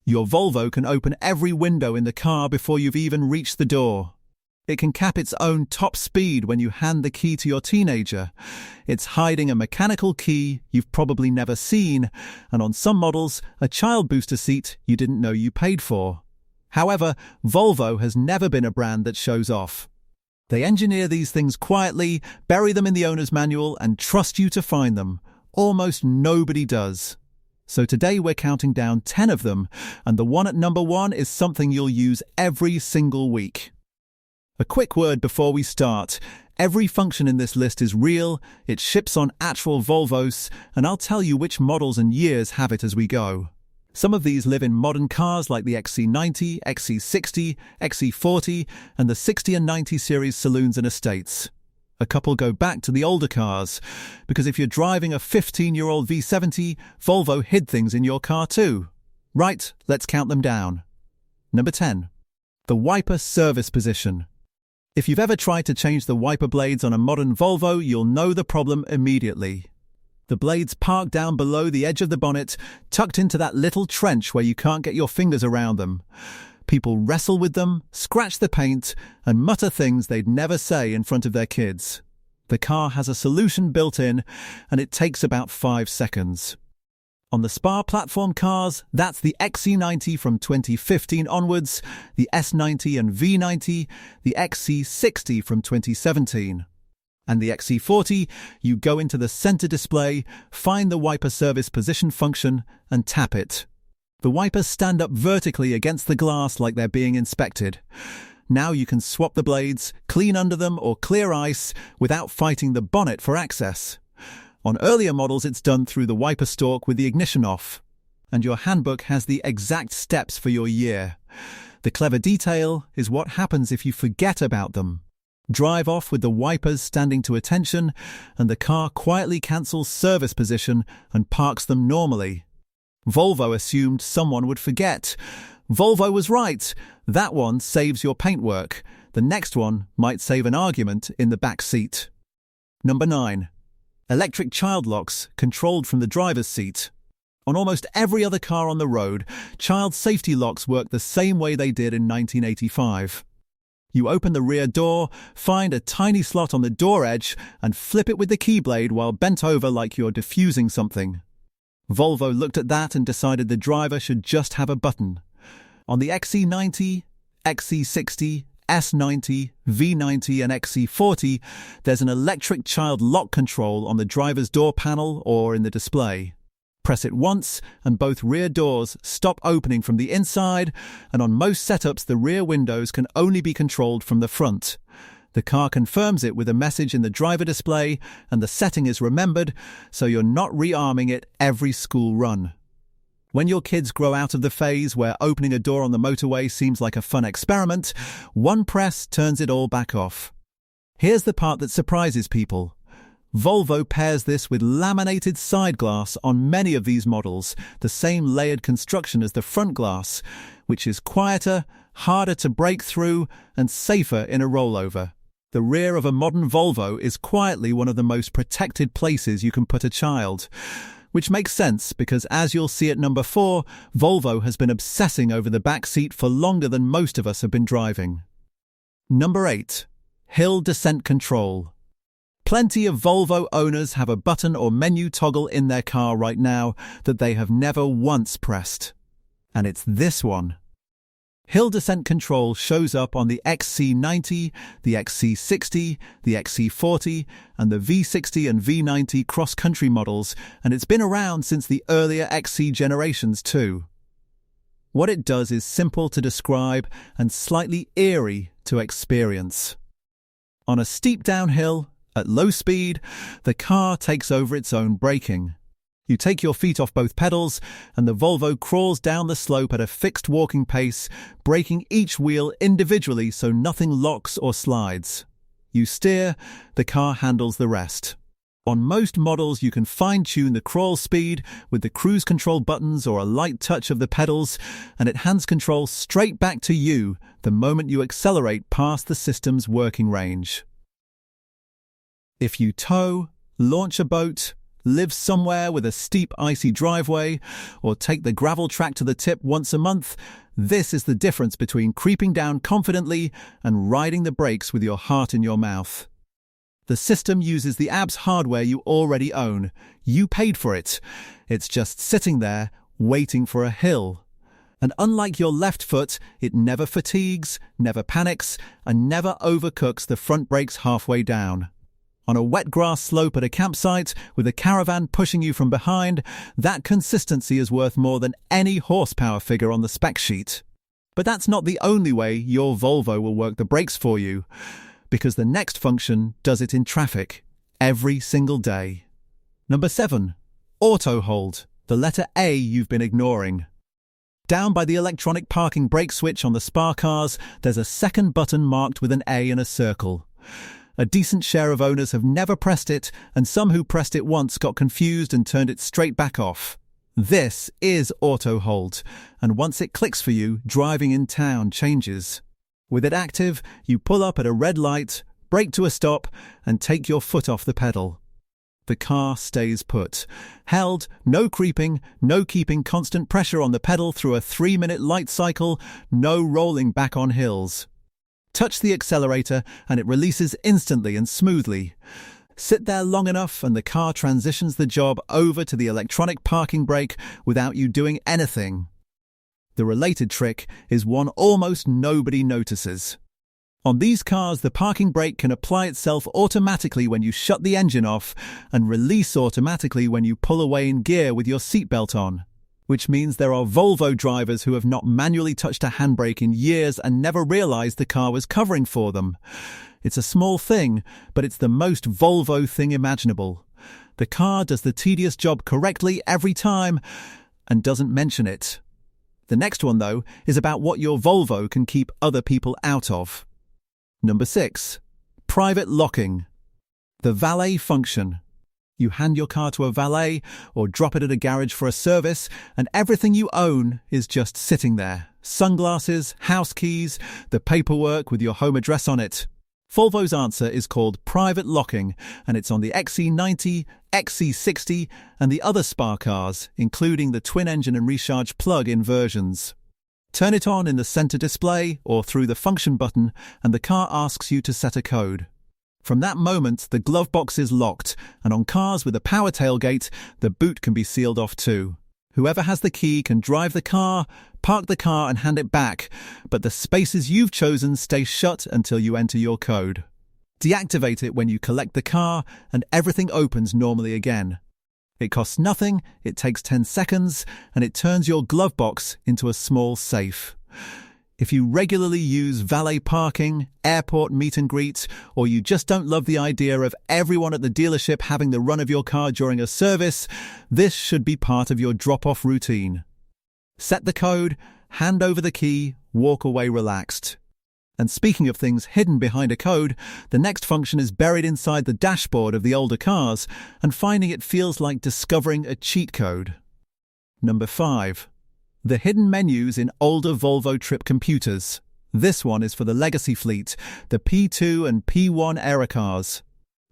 Your Volvo can open every window in the car before you've even reached the door. It can cap its own top speed when you hand the key to your teenager. It's hiding a mechanical key you've probably never seen, and on some models, a child booster seat you didn't know you paid for. However, Volvo has never been a brand that shows off. They engineer these things quietly, bury them in the owner's manual, and trust you to find them. Almost nobody does. So today we're counting down 10 of them, and the one at number 1 is something you'll use every single week. A quick word before we start. Every function in this list is real, it ships on actual Volvos, and I'll tell you which models and years have it as we go. Some of these live in modern cars like the XC90, XC60, XC40, and the 60 and 90 series saloons and estates. A couple go back to the older cars, because if you're driving a 15-year-old V70, Volvo hid things in your car too. Right, let's count them down. Number 10. The wiper service position. If you've ever tried to change the wiper blades on a modern Volvo, you'll know the problem immediately. The blades park down below the edge of the bonnet, tucked into that little trench where you can't get your fingers around them. People wrestle with them, scratch the paint, and mutter things they'd never say in front of their kids. The car has a solution built in, and it takes about 5 seconds. On the Spa platform cars, that's the XC90 from 2015 onwards, the S90 and V90, the XC60 from 2017. And the XC40, you go into the center display, find the wiper service position function, and tap it. The wipers stand up vertically against the glass like they're being inspected. Now you can swap the blades, clean under them, or clear ice without fighting the bonnet for access. On earlier models, it's done through the wiper stalk with the ignition off. And your handbook has the exact steps for your year. The clever detail is what happens if you forget about them. Drive off with the wipers standing to attention, and the car quietly cancels service position and parks them normally. Volvo assumed someone would forget. Volvo was right. That one saves your paintwork. The next one might save an argument in the back seat. Number 9. Electric child locks controlled from the driver's seat. On almost every other car on the road, child safety locks work the same way they did in 1985. You open the rear door, find a tiny slot on the door edge, and flip it with the keyblade while bent over like you're diffusing something. Volvo looked at that and decided the driver should just have a button. On the XC90, XC60, S90, V90 and XC40, there's an electric child lock control on the driver's door panel or in the display. Press it once and both rear doors stop opening from the inside, and on most setups the rear windows can only be controlled from the front. The car confirms it with a message in the driver display, and the setting is remembered, so you're not rearming it every school run. When your kids grow out of the phase where opening a door on the motorway seems like a fun experiment, one press turns it all back off. Here's the part that surprises people. Volvo pairs this with laminated side glass on many of these models, the same layered construction as the front glass, which is quieter, harder to break through, and safer in a rollover. The rear of a modern Volvo is quietly one of the most protected places you can put a child. Which makes sense because, as you'll see at number 4, Volvo has been obsessing over the back seat for longer than most of us have been driving. Number 8. Hill descent control. Plenty of Volvo owners have a button or menu toggle in their car right now that they have never once pressed. And it's this one. Hill descent control shows up on the XC90, the XC60, the XC40, and the V60 and V90 cross-country models, and it's been around since the earlier XC generations too. What it does is simple to describe and slightly eerie to experience. On a steep downhill, at low speed, the car takes over its own braking. You take your feet off both pedals, and the Volvo crawls down the slope at a fixed walking pace, braking each wheel individually so nothing locks or slides. You steer, the car handles the rest. On most models, you can fine-tune the crawl speed with the cruise control buttons or a light touch of the pedals, and it hands control straight back to you the moment you accelerate past the system's working range. If you tow, launch a boat, live somewhere with a steep, icy driveway, or take the gravel track to the tip once a month, this is the difference between creeping down confidently and riding the brakes with your heart in your mouth. The system uses the ABS hardware you already own. You paid for it. It's just sitting there, waiting for a hill. And unlike your left foot, it never fatigues, never panics, and never overcooks the front brakes halfway down. On a wet grass slope at a campsite, with a caravan pushing you from behind, that consistency is worth more than any horsepower figure on the spec sheet. But that's not the only way your Volvo will work the brakes for you, because the next function does it in traffic, every single day. Number 7. Auto Hold, the letter A you've been ignoring. Down by the electronic parking brake switch on the Spa cars, there's a second button marked with an A in a circle. A decent share of owners have never pressed it, and some who pressed it once got confused and turned it straight back off. This is Auto Hold, and once it clicks for you, driving in town changes. With it active, you pull up at a red light, brake to a stop, and take your foot off the pedal. The car stays put. Held, no creeping, no keeping constant pressure on the pedal through a 3-minute light cycle, no rolling back on hills. Touch the accelerator and it releases instantly and smoothly. Sit there long enough and the car transitions the job over to the electronic parking brake without you doing anything. The related trick is one almost nobody notices. On these cars, the parking brake can apply itself automatically when you shut the engine off and release automatically when you pull away in gear with your seatbelt on, which means there are Volvo drivers who have not manually touched a handbrake in years and never realized the car was covering for them. It's a small thing, but it's the most Volvo thing imaginable. The car does the tedious job correctly every time and doesn't mention it. The next one, though, is about what your Volvo can keep other people out of. Number 6. Private locking. The valet function. You hand your car to a valet or drop it at a garage for a service, and everything you own is just sitting there. Sunglasses, house keys, the paperwork with your home address on it. Volvo's answer is called private locking, and it's on the XC90, XC60, and the other Spa cars, including the twin-engine and Recharge plug-in versions. Turn it on in the center display or through the function button, and the car asks you to set a code. From that moment, the glove box is locked, and on cars with a power tailgate, the boot can be sealed off too. Whoever has the key can drive the car, park the car and hand it back, but the spaces you've chosen stay shut until you enter your code. Deactivate it when you collect the car, and everything opens normally again. It costs nothing, it takes 10 seconds, and it turns your glove box into a small safe. If you regularly use valet parking, airport meet and greet, or you just don't love the idea of everyone at the dealership having the run of your car during a service, this should be part of your drop-off routine. Set the code, hand over the key, walk away relaxed. And speaking of things hidden behind a code, the next function is buried inside the dashboard of the older cars, and finding it feels like discovering a cheat code. Number 5. The hidden menus in older Volvo trip computers. This one is for the legacy fleet, the P2 and P1 era cars.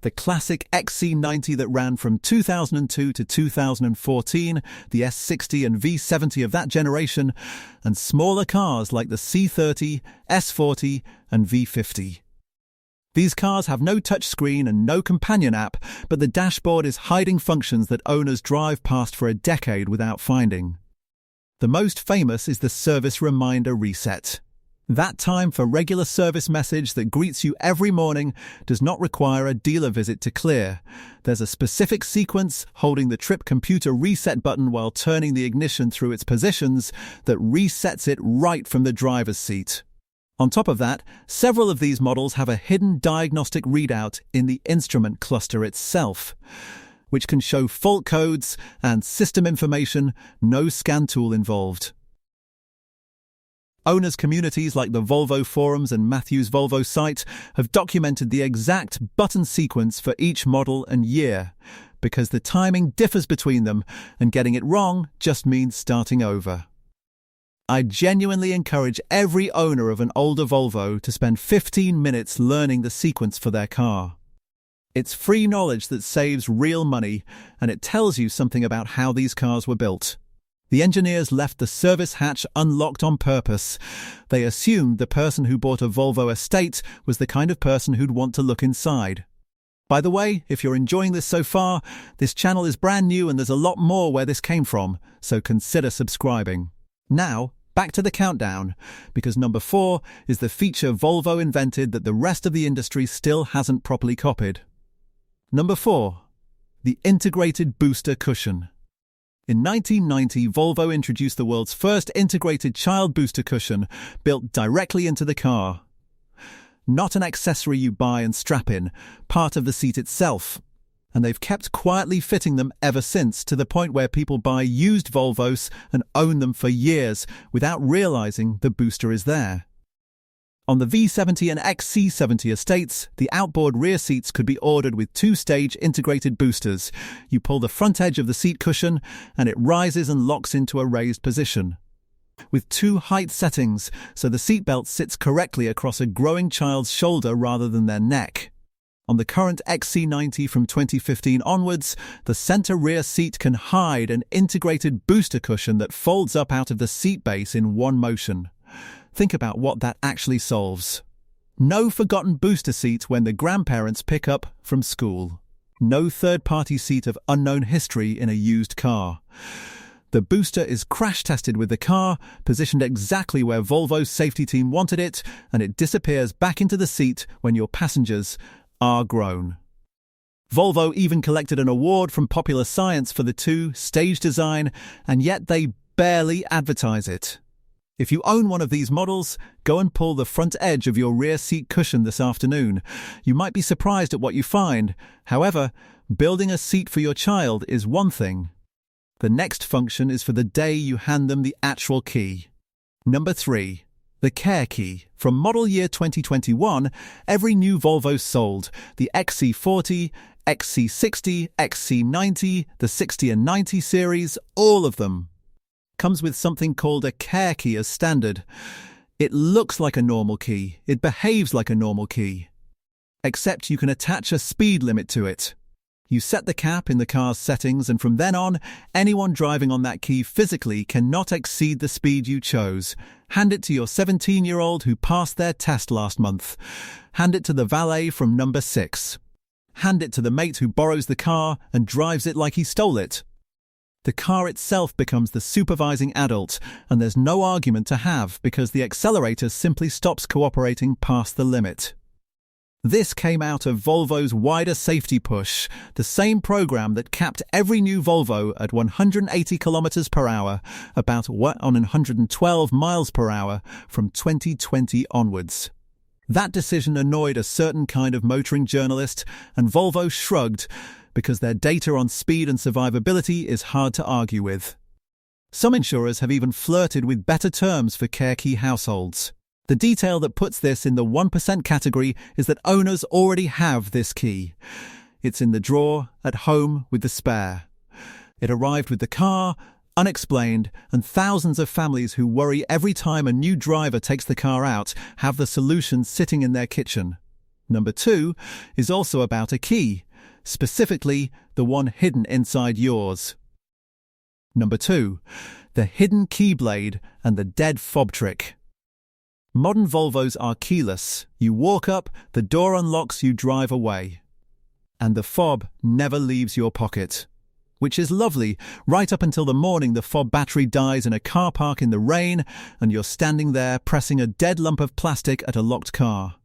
The classic XC90 that ran from 2002 to 2014, the S60 and V70 of that generation, and smaller cars like the C30, S40 and V50. These cars have no touchscreen and no companion app, but the dashboard is hiding functions that owners drive past for a decade without finding. The most famous is the Service Reminder Reset. That time for regular service message that greets you every morning does not require a dealer visit to clear. There's a specific sequence holding the trip computer reset button while turning the ignition through its positions that resets it right from the driver's seat. On top of that, several of these models have a hidden diagnostic readout in the instrument cluster itself, which can show fault codes and system information, no scan tool involved. Owners' communities like the Volvo forums and Matthew's Volvo site have documented the exact button sequence for each model and year, because the timing differs between them, and getting it wrong just means starting over. I genuinely encourage every owner of an older Volvo to spend 15 minutes learning the sequence for their car. It's free knowledge that saves real money, and it tells you something about how these cars were built. The engineers left the service hatch unlocked on purpose. They assumed the person who bought a Volvo estate was the kind of person who'd want to look inside. By the way, if you're enjoying this so far, this channel is brand new and there's a lot more where this came from, so consider subscribing. Now, back to the countdown, because number 4 is the feature Volvo invented that the rest of the industry still hasn't properly copied. Number 4. The integrated booster cushion. In 1990, Volvo introduced the world's first integrated child booster cushion, built directly into the car. Not an accessory you buy and strap in, part of the seat itself. And they've kept quietly fitting them ever since, to the point where people buy used Volvos and own them for years without realizing the booster is there. On the V70 and XC70 estates, the outboard rear seats could be ordered with 2-stage integrated boosters. You pull the front edge of the seat cushion, and it rises and locks into a raised position. With 2 height settings, so the seatbelt sits correctly across a growing child's shoulder rather than their neck. On the current XC90 from 2015 onwards, the center rear seat can hide an integrated booster cushion that folds up out of the seat base in one motion. Think about what that actually solves. No forgotten booster seat when the grandparents pick up from school. No third-party seat of unknown history in a used car. The booster is crash-tested with the car, positioned exactly where Volvo's safety team wanted it, and it disappears back into the seat when your passengers are grown. Volvo even collected an award from Popular Science for the 2-stage design, and yet they barely advertise it. If you own one of these models, go and pull the front edge of your rear seat cushion this afternoon. You might be surprised at what you find. However, building a seat for your child is one thing. The next function is for the day you hand them the actual key. Number 3. The Care Key. From model year 2021, every new Volvo sold, the XC40, XC60, XC90, the 60 and 90 series, all of them, comes with something called a Care Key as standard. It looks like a normal key, it behaves like a normal key, except you can attach a speed limit to it. You set the cap in the car's settings, and from then on, anyone driving on that key physically cannot exceed the speed you chose. Hand it to your 17-year-old who passed their test last month. Hand it to the valet from number 6. Hand it to the mate who borrows the car and drives it like he stole it. The car itself becomes the supervising adult, and there's no argument to have because the accelerator simply stops cooperating past the limit. This came out of Volvo's wider safety push, the same program that capped every new Volvo at 180 km per hour, about 112 miles per hour from 2020 onwards. That decision annoyed a certain kind of motoring journalist, and Volvo shrugged, because their data on speed and survivability is hard to argue with. Some insurers have even flirted with better terms for Care Key households. The detail that puts this in the 1% category is that owners already have this key. It's in the drawer, at home, with the spare. It arrived with the car, unexplained, and thousands of families who worry every time a new driver takes the car out have the solution sitting in their kitchen. Number 2 is also about a key, specifically the one hidden inside yours. Number 2, the hidden key blade and the dead fob trick. Modern Volvos are keyless. You walk up, the door unlocks, you drive away. And the fob never leaves your pocket. Which is lovely, right up until the morning the fob battery dies in a car park in the rain and you're standing there pressing a dead lump of plastic at a locked car.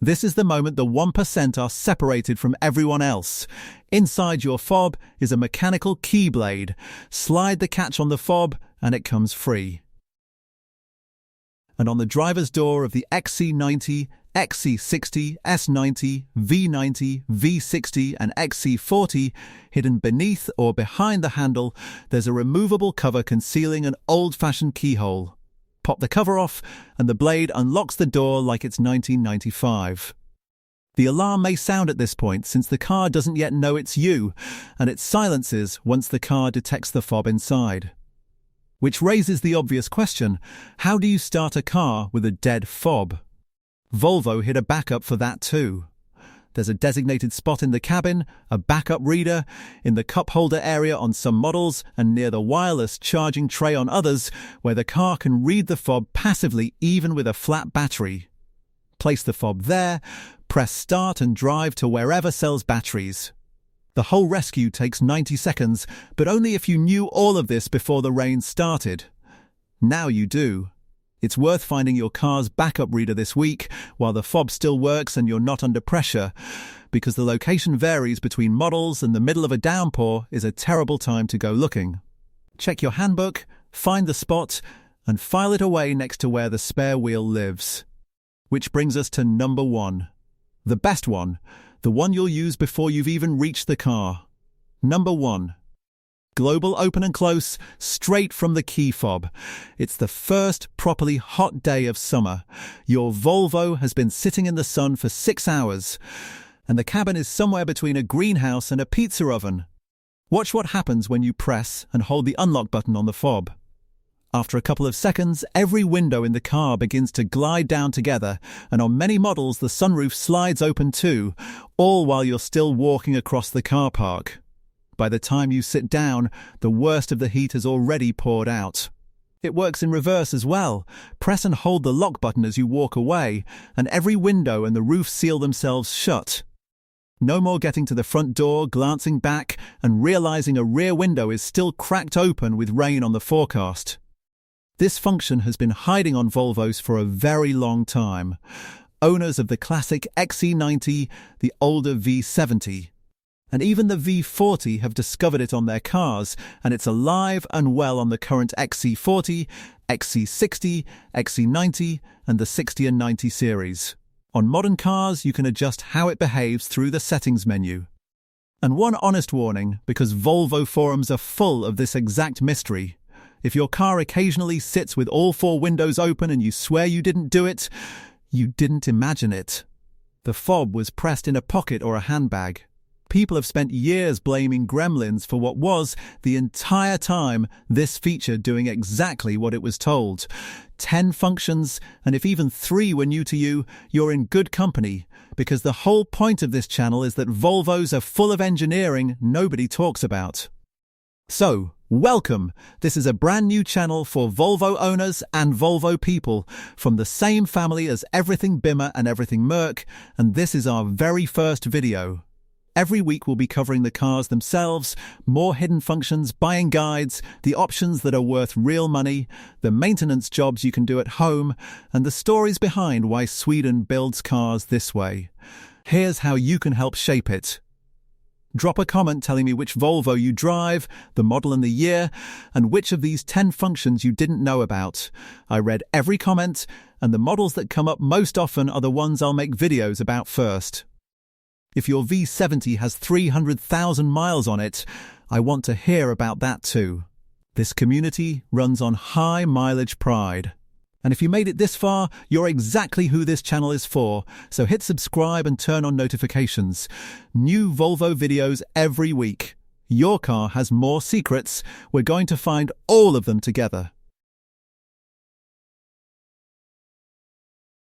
This is the moment the 1% are separated from everyone else. Inside your fob is a mechanical key blade. Slide the catch on the fob and it comes free. And on the driver's door of the XC90, XC60, S90, V90, V60 and XC40, hidden beneath or behind the handle, there's a removable cover concealing an old-fashioned keyhole. Pop the cover off and the blade unlocks the door like it's 1995. The alarm may sound at this point since the car doesn't yet know it's you, and it silences once the car detects the fob inside. Which raises the obvious question, how do you start a car with a dead fob? Volvo hid a backup for that too. There's a designated spot in the cabin, a backup reader, in the cup holder area on some models, and near the wireless charging tray on others, where the car can read the fob passively even with a flat battery. Place the fob there, press start and drive to wherever sells batteries. The whole rescue takes 90 seconds, but only if you knew all of this before the rain started. Now you do. It's worth finding your car's backup reader this week while the fob still works and you're not under pressure, because the location varies between models and the middle of a downpour is a terrible time to go looking. Check your handbook, find the spot, and file it away next to where the spare wheel lives. Which brings us to number 1. The best one, the one you'll use before you've even reached the car. Number 1. Global open and close, straight from the key fob. It's the first properly hot day of summer. Your Volvo has been sitting in the sun for 6 hours, and the cabin is somewhere between a greenhouse and a pizza oven. Watch what happens when you press and hold the unlock button on the fob. After a couple of seconds, every window in the car begins to glide down together, and on many models the sunroof slides open too, all while you're still walking across the car park. By the time you sit down, the worst of the heat has already poured out. It works in reverse as well. Press and hold the lock button as you walk away, and every window and the roof seal themselves shut. No more getting to the front door, glancing back, and realizing a rear window is still cracked open with rain on the forecast. This function has been hiding on Volvos for a very long time. Owners of the classic XC90, the older V70, and even the V40 have discovered it on their cars, and it's alive and well on the current XC40, XC60, XC90, and the 60 and 90 series. On modern cars, you can adjust how it behaves through the settings menu. And one honest warning, because Volvo forums are full of this exact mystery. If your car occasionally sits with all 4 windows open and you swear you didn't do it, you didn't imagine it. The fob was pressed in a pocket or a handbag. People have spent years blaming gremlins for what was, the entire time, this feature doing exactly what it was told. 10 functions, and if even 3 were new to you, you're in good company, because the whole point of this channel is that Volvos are full of engineering nobody talks about. So, welcome! This is a brand new channel for Volvo owners and Volvo people, from the same family as Everything Bimmer and Everything Merc, and this is our very first video. Every week we'll be covering the cars themselves, more hidden functions, buying guides, the options that are worth real money, the maintenance jobs you can do at home, and the stories behind why Sweden builds cars this way. Here's how you can help shape it. Drop a comment telling me which Volvo you drive, the model and the year, and which of these 10 functions you didn't know about. I read every comment, and the models that come up most often are the ones I'll make videos about first. If your V70 has 300,000 miles on it, I want to hear about that too. This community runs on high mileage pride. And if you made it this far, you're exactly who this channel is for, so hit subscribe and turn on notifications. New Volvo videos every week. Your car has more secrets. We're going to find all of them together.